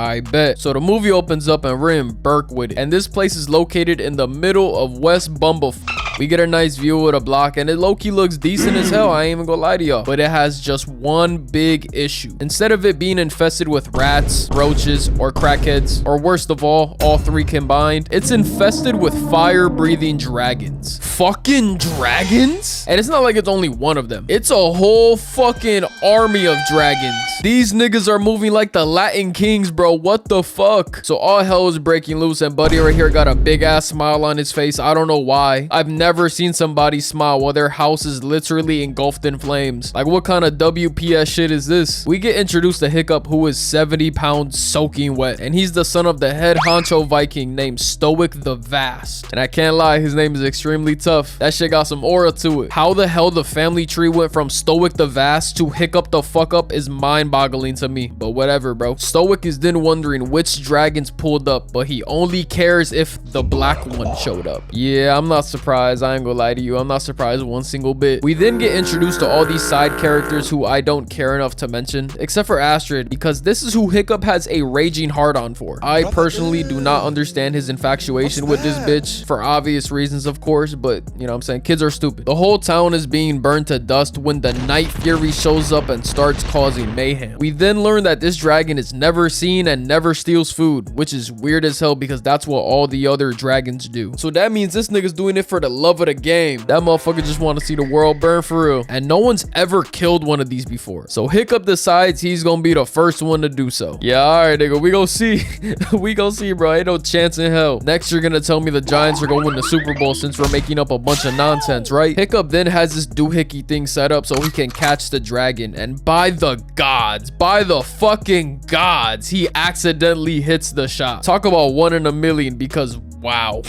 I bet. So the movie opens up and we're in Berkwood, and this place is located in the middle of West Bumblefuck. We get a nice view of the block, and it low-key looks decent as hell. I ain't even gonna lie to y'all. But it has just one big issue. Instead of it being infested with rats, roaches, or crackheads, or worst of all three combined, it's infested with fire-breathing dragons. Fucking dragons? And it's not like it's only one of them. It's a whole fucking army of dragons. These niggas are moving like the Latin kings, bro. What the fuck? So all hell is breaking loose, and buddy right here got a big-ass smile on his face. I don't know why. I've never seen somebody smile while their house is literally engulfed in flames. Like, what kind of WPS shit is this? We get introduced to Hiccup, who is 70 pounds soaking wet, and he's the son of the head honcho Viking named Stoic the Vast. And I can't lie, his name is extremely tough. That shit got some aura to it. How the hell the family tree went from Stoic the Vast to Hiccup the fuck up is mind-boggling to me, but whatever, bro. Stoic is then wondering which dragons pulled up, but he only cares if the black one showed up. Yeah, I'm not surprised. I ain't gonna lie to you. I'm not surprised one single bit. We then get introduced to all these side characters who I don't care enough to mention, except for Astrid, because this is who Hiccup has a raging hard on for. I personally do not understand his infatuation with this bitch, for obvious reasons, of course, but you know what I'm saying, kids are stupid. The whole town is being burned to dust when the Night Fury shows up and starts causing mayhem. We then learn that this dragon is never seen and never steals food, which is weird as hell because that's what all the other dragons do. So that means this nigga's doing it for the love of the game. That motherfucker just want to see the world burn for real. And no one's ever killed one of these before. So Hiccup decides he's gonna be the first one to do so. Yeah, alright, nigga. We gon' see. We gon' see, bro. Ain't no chance in hell. Next, you're gonna tell me the Giants are gonna win the Super Bowl since we're making up a bunch of nonsense, right? Hiccup then has this doohickey thing set up so he can catch the dragon. And by the gods, by the fucking gods, he accidentally hits the shot. Talk about 1 in a million, because wow.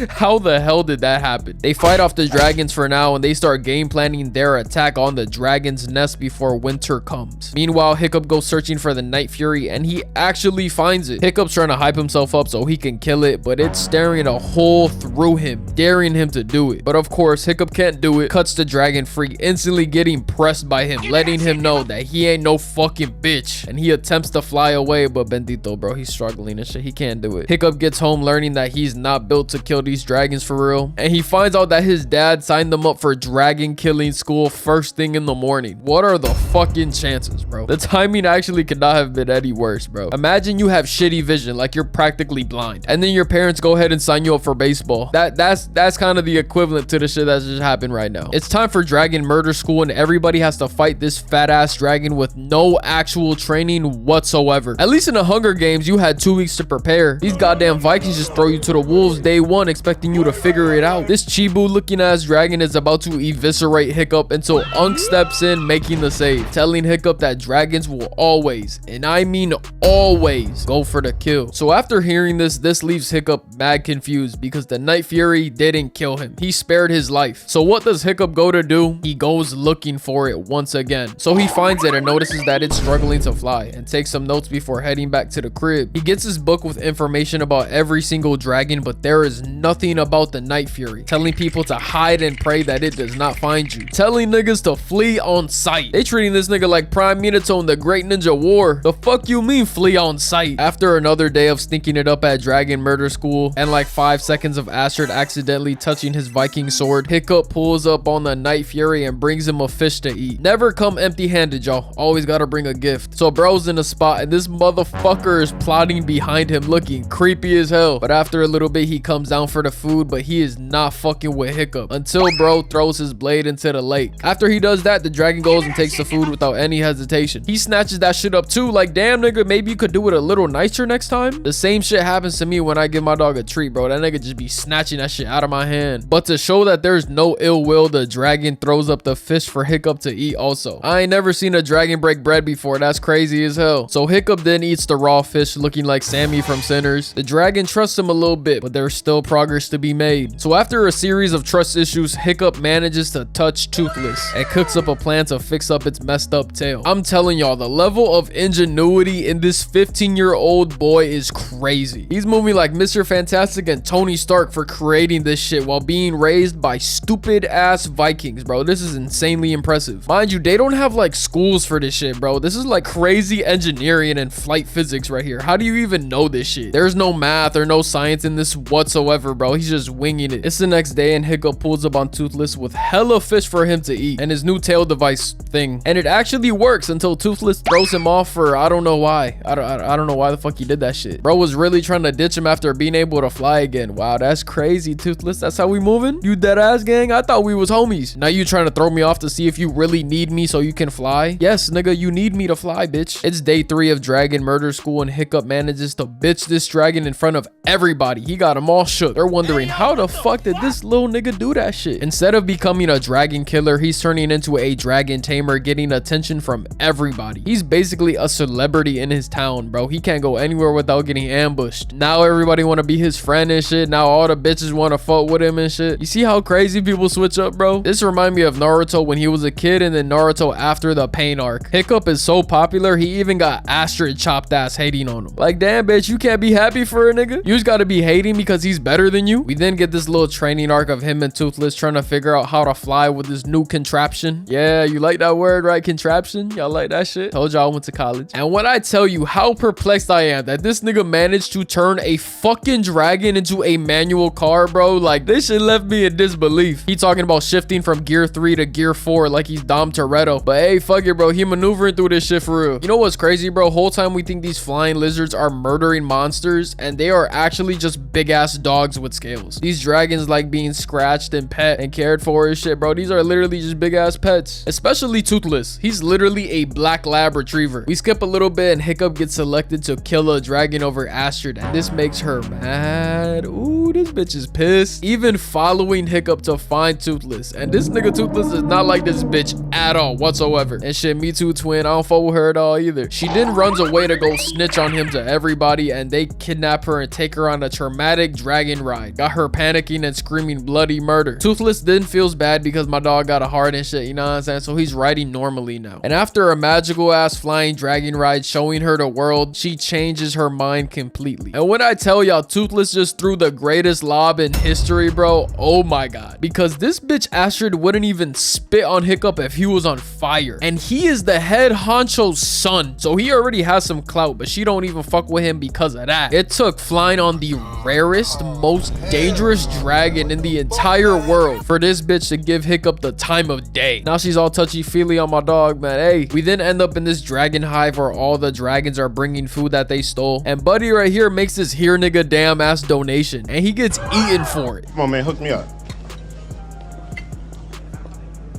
How the hell did that happen? They fight off the dragons for now, and they start game planning their attack on the dragon's nest before winter comes. Meanwhile, Hiccup goes searching for the Night Fury, and he actually finds it. Hiccup's trying to hype himself up so he can kill it, but it's staring a hole through him, daring him to do it. But of course, Hiccup can't do it, cuts the dragon free, instantly getting pressed by him, letting him know that he ain't no fucking bitch. And he attempts to fly away, but Bendito, bro, he's struggling and shit. He can't do it. Hiccup gets home learning that he's not built to kill these dragons for real, and he finds out that his dad signed them up for dragon killing school first thing in the morning. What are the fucking chances, bro? The timing actually could not have been any worse, bro. Imagine you have shitty vision, like you're practically blind, and then your parents go ahead and sign you up for baseball. That's kind of the equivalent to the shit that's just happened right now. It's time for dragon murder school, and everybody has to fight this fat ass dragon with no actual training whatsoever. At least in the Hunger Games, you had 2 weeks to prepare. These goddamn Vikings just throw you to the wolves day one, expecting you to figure it out. This Chibu looking ass dragon is about to eviscerate Hiccup until Unk steps in, making the save, telling Hiccup that dragons will always, and I mean always, go for the kill. So after hearing this leaves Hiccup mad confused because the Night Fury didn't kill him. He spared his life. So what does Hiccup go to do? He goes looking for it once again. So he finds it and notices that it's struggling to fly, and takes some notes before heading back to the crib. He gets his book with information about every single dragon, but there is nothing about the Night Fury, telling people to hide and pray that it does not find you, telling niggas to flee on sight. They treating this nigga like Prime Minato in the Great Ninja War. The fuck you mean flee on sight? After another day of stinking it up at dragon murder school, and like 5 seconds of Astrid accidentally touching his Viking sword, Hiccup pulls up on the Night Fury and brings him a fish to eat. Never come empty handed, y'all. Always gotta bring a gift. So bro's in the spot, and this motherfucker is plotting behind him, looking creepy as hell. But after a little bit, he comes down for the food, but he is not fucking with Hiccup until bro throws his blade into the lake. After he does that, the dragon goes and takes the food without any hesitation. He snatches that shit up too, like, damn nigga, maybe you could do it a little nicer next time. The same shit happens to me when I give my dog a treat, bro. That nigga just be snatching that shit out of my hand. But to show that there's no ill will, the dragon throws up the fish for Hiccup to eat also. I ain't never seen a dragon break bread before. That's crazy as hell. So Hiccup then eats the raw fish, looking like Sammy from Sinners. The dragon trusts him a little bit bit, but there's still progress to be made. So after a series of trust issues, Hiccup manages to touch Toothless and cooks up a plan to fix up its messed up tail. I'm telling y'all, the level of ingenuity in this 15-year-old boy is crazy. He's moving like Mr. Fantastic and Tony Stark for creating this shit while being raised by stupid ass Vikings, bro. This is insanely impressive. Mind you, they don't have like schools for this shit, bro. This is like crazy engineering and flight physics right here. How do you even know this shit? There's no math or no science in this whatsoever, bro. He's just winging it. It's the next day and Hiccup pulls up on Toothless with hella fish for him to eat and his new tail device thing. And it actually works until Toothless throws him off for I don't know why. I don't know why the fuck he did that shit. Bro was really trying to ditch him after being able to fly again. Wow, that's crazy, Toothless. That's how we moving? You dead ass gang? I thought we was homies. Now you trying to throw me off to see if you really need me so you can fly? Yes, nigga, you need me to fly, bitch. It's day 3 of Dragon Murder School and Hiccup manages to bitch this dragon in front of everybody. He got them all shook. They're wondering how the fuck did this little nigga do that shit? Instead of becoming a dragon killer, he's turning into a dragon tamer, getting attention from everybody. He's basically a celebrity in his town, bro. He can't go anywhere without getting ambushed. Now everybody want to be his friend and shit. Now all the bitches want to fuck with him and shit. You see how crazy people switch up, bro? This reminds me of Naruto when he was a kid and then Naruto after the pain arc. Hiccup is so popular, he even got Astrid chopped ass hating on him. Like, damn, bitch, you can't be happy for a nigga? You just gotta be hating because he's better than you? We then get this little training arc of him and Toothless trying to figure out how to fly with this new contraption. Yeah, you like that word, right? Contraption? Y'all like that shit? Told y'all I went to college. And when I tell you how perplexed I am that this nigga managed to turn a fucking dragon into a manual car, bro, like this shit left me in disbelief. He talking about shifting from gear 3 to gear 4 like he's Dom Toretto. But hey, fuck it, bro. He maneuvering through this shit for real. You know what's crazy, bro? Whole time we think these flying lizards are murdering monsters and they are actually just big ass dogs with scales. These dragons like being scratched and pet and cared for and shit, bro. These are literally just big ass pets. Especially Toothless. He's literally a black lab retriever. We skip a little bit and Hiccup gets selected to kill a dragon over Astrid and this makes her mad. Ooh, this bitch is pissed. Even following Hiccup to find Toothless. And this nigga Toothless is not like this bitch at all whatsoever. And shit, me too, twin. I don't fuck with her at all either. She then runs away to go snitch on him to everybody and they kidnap her and take her on a traumatic dragon ride. Got her panicking and screaming bloody murder. Toothless then feels bad because my dog got a heart and shit, you know what I'm saying? So he's riding normally now. And after a magical ass flying dragon ride showing her the world, she changes her mind completely. And when I tell y'all Toothless just threw the greatest lob in history, bro, oh my god. Because this bitch Astrid wouldn't even spit on Hiccup if he was on fire. And he is the head honcho's son. So he already has some clout, but she don't even fuck with him because of that. It took flying on the rarest, most dangerous dragon in the entire world for this bitch to give Hiccup the time of day. Now she's all touchy-feely on my dog, man. Hey, we then end up in this dragon hive where all the dragons are bringing food that they stole. And Buddy right here makes this here nigga damn ass donation and he gets eaten for it. Come on, man, hook me up.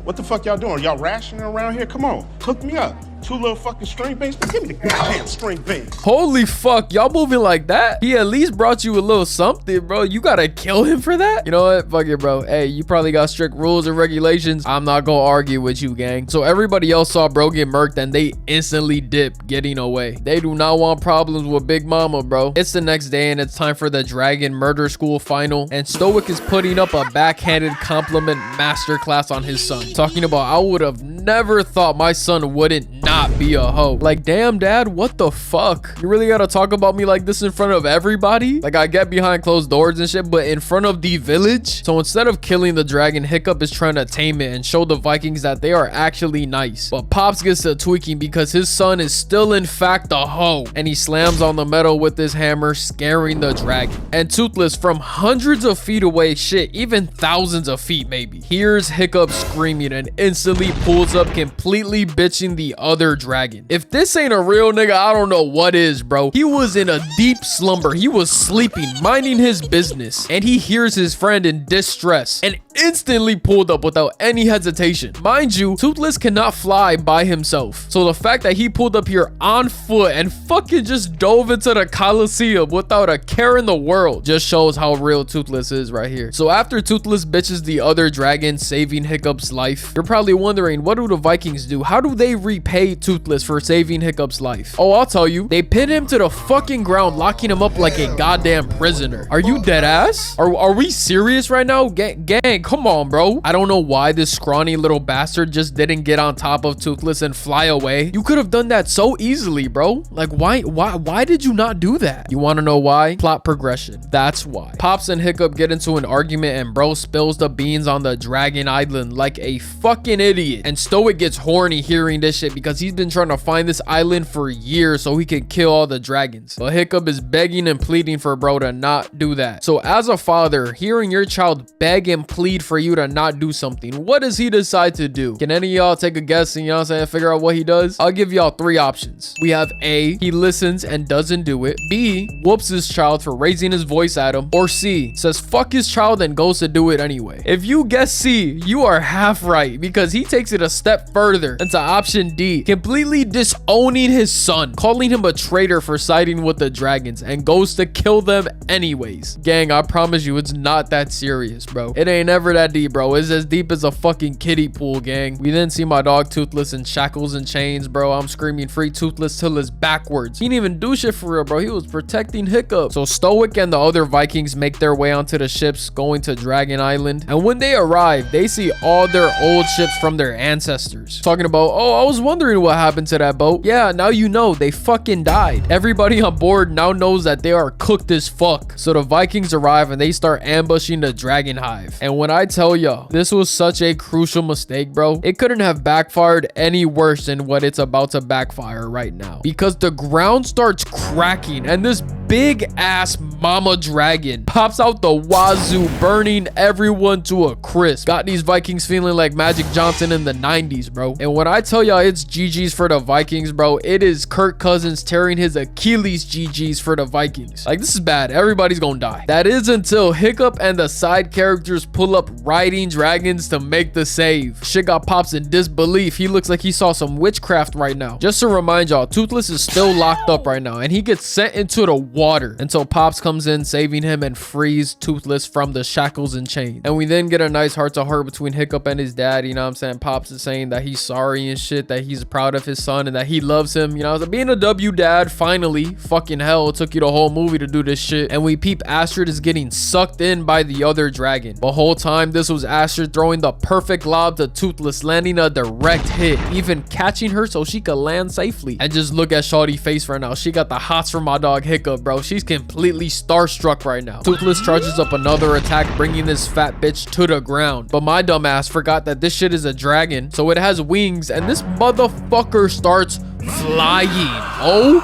What the fuck y'all doing? Y'all rationing around here? Come on, hook me up. 2 little fucking string beans? Give me the goddamn string beans. Holy fuck, y'all moving like that? He at least brought you a little something, bro. You gotta kill him for that? You know what? Fuck it, bro. Hey, you probably got strict rules and regulations. I'm not gonna argue with you, gang. So everybody else saw bro get murked and they instantly dipped, getting away. They do not want problems with Big Mama, bro. It's the next day and it's time for the Dragon Murder School final. And Stoic is putting up a backhanded compliment masterclass on his son. Talking about, I would have never thought my son wouldn't not be a hoe. Like, damn, dad, what the fuck? You really gotta talk about me like this in front of everybody? Like, I get behind closed doors and shit, but in front of the village? So instead of killing the dragon, Hiccup is trying to tame it and show the Vikings that they are actually nice. But Pops gets to tweaking because his son is still in fact a hoe. And he slams on the metal with his hammer, scaring the dragon. And Toothless, from hundreds of feet away, shit, even thousands of feet maybe, hears Hiccup screaming and instantly pulls up, completely bitching the other dragon. If this ain't a real nigga, I don't know what is, bro. He was in a deep slumber. He was sleeping, minding his business, and he hears his friend in distress and instantly pulled up without any hesitation. Mind you, Toothless cannot fly by himself. So the fact that he pulled up here on foot and fucking just dove into the Coliseum without a care in the world just shows how real Toothless is right here. So after Toothless bitches the other dragon, saving Hiccup's life, you're probably wondering, what do do the Vikings do? How do they repay Toothless for saving Hiccup's life? Oh, I'll tell you. They pin him to the fucking ground, locking him up like a goddamn prisoner. Are you dead ass? Are we serious right now? Gang, come on, bro. I don't know why this scrawny little bastard just didn't get on top of Toothless and fly away. You could have done that so easily, bro. Like, why did you not do that? You want to know why? Plot progression. That's why. Pops and Hiccup get into an argument and bro spills the beans on the Dragon Island like a fucking idiot. And Stoic gets horny hearing this shit because he's been trying to find this island for years so he can kill all the dragons. But Hiccup is begging and pleading for bro to not do that. So as a father, hearing your child beg and plead for you to not do something, what does he decide to do? Can any of y'all take a guess and, you know what I'm saying, figure out what he does? I'll give y'all 3 options. We have A, he listens and doesn't do it. B, whoops his child for raising his voice at him. Or C, says fuck his child and goes to do it anyway. If you guess C, you are half right because he takes it a step further into option D, completely disowning his son, calling him a traitor for siding with the dragons, and goes to kill them anyways. Gang, I promise you it's not that serious, bro. It ain't ever that deep, bro. It's as deep as a fucking kiddie pool, gang. We then see my dog Toothless in shackles and chains, bro. I'm screaming free Toothless till it's backwards. He didn't even do shit for real, bro. He was protecting Hiccup. So Stoic and the other Vikings make their way onto the ships going to Dragon Island, and when they arrive, they see all their old ships from their ancestors. Talking about, oh, I was wondering what happened to that boat. Yeah, now you know, they fucking died. Everybody on board now knows that they are cooked as fuck. So the Vikings arrive and they start ambushing the dragon hive. And when I tell y'all, this was such a crucial mistake, bro, it couldn't have backfired any worse than what it's about to backfire right now, because the ground starts cracking and this big ass mama dragon pops out the wazoo, burning everyone to a crisp. Got these Vikings feeling like Magic Johnson in the 90s, bro. And when I tell y'all it's GG's for the Vikings, bro, it is Kirk Cousins tearing his Achilles GG's for the Vikings. Like, this is bad. Everybody's gonna die. That is until Hiccup and the side characters pull up riding dragons to make the save. Shit got Pops in disbelief. He looks like he saw some witchcraft right now. Just to remind y'all, Toothless is still locked up right now and he gets sent into the water until Pops comes in, saving him and frees Toothless from the shackles and chains. And we then get a nice heart-to-heart between Hiccup and his dad. You know what I'm saying? Pops is saying that he's sorry and shit, that he's proud of his son and that he loves him. You know, being a W dad, finally. Fucking hell, it took you the whole movie to do this shit. And we peep Astrid is getting sucked in by the other dragon. The whole time, this was Astrid throwing the perfect lob to Toothless, landing a direct hit, even catching her so she could land safely. And just look at Shawty's face right now. She got the hots from my dog Hiccup, bro. She's completely starstruck right now. Toothless charges up another attack, bringing this fat bitch to the ground. But my dumb ass forgot that this shit is a dragon, so it has wings, and this motherfucker starts flying. Oh,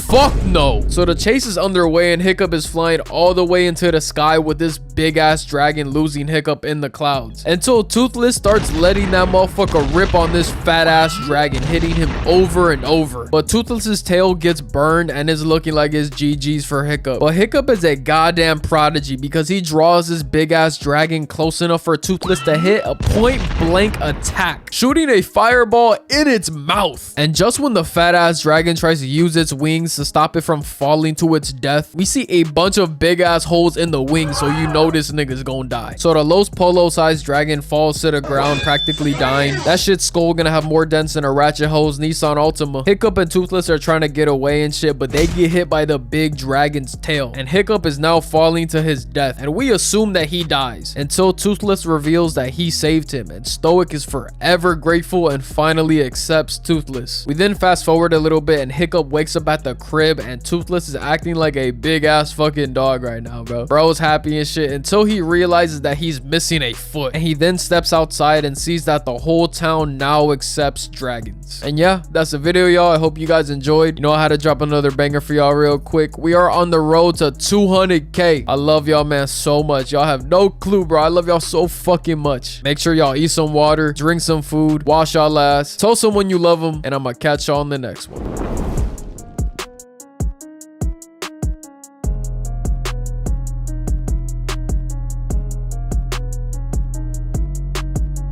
fuck no. So the chase is underway and Hiccup is flying all the way into the sky with this big ass dragon losing Hiccup in the clouds, until Toothless starts letting that motherfucker rip on this fat ass dragon, hitting him over and over. But Toothless's tail gets burned and is looking like it's GG's for Hiccup. But Hiccup is a goddamn prodigy because he draws this big ass dragon close enough for Toothless to hit a point blank attack, shooting a fireball in its mouth. And just when the fat ass dragon tries to use its wings to stop it from falling to its death, we see a bunch of big ass holes in the wings, so you know this nigga's gonna die. So the Los Polo sized dragon falls to the ground, practically dying. That shit's skull gonna have more dents than a Ratchet Hose Nissan Altima. Hiccup and Toothless are trying to get away and shit, but they get hit by the big dragon's tail, and Hiccup is now falling to his death, and we assume that he dies until Toothless reveals that he saved him, and Stoic is forever grateful and finally accepts Toothless. We then fast forward a little bit and Hiccup wakes up at the crib and Toothless is acting like a big ass fucking dog right now, bro. Bro's happy and shit until he realizes that he's missing a foot, and he then steps outside and sees that the whole town now accepts dragons. And yeah, that's the video, y'all. I hope you guys enjoyed. You know, I had to drop another banger for y'all real quick. We are on the road to 200k. I love y'all, man, so much. Y'all have no clue, bro. I love y'all so fucking much. Make sure y'all eat some water, drink some food, wash y'all ass, tell someone you love them, and I'm gonna catch y'all in the next one.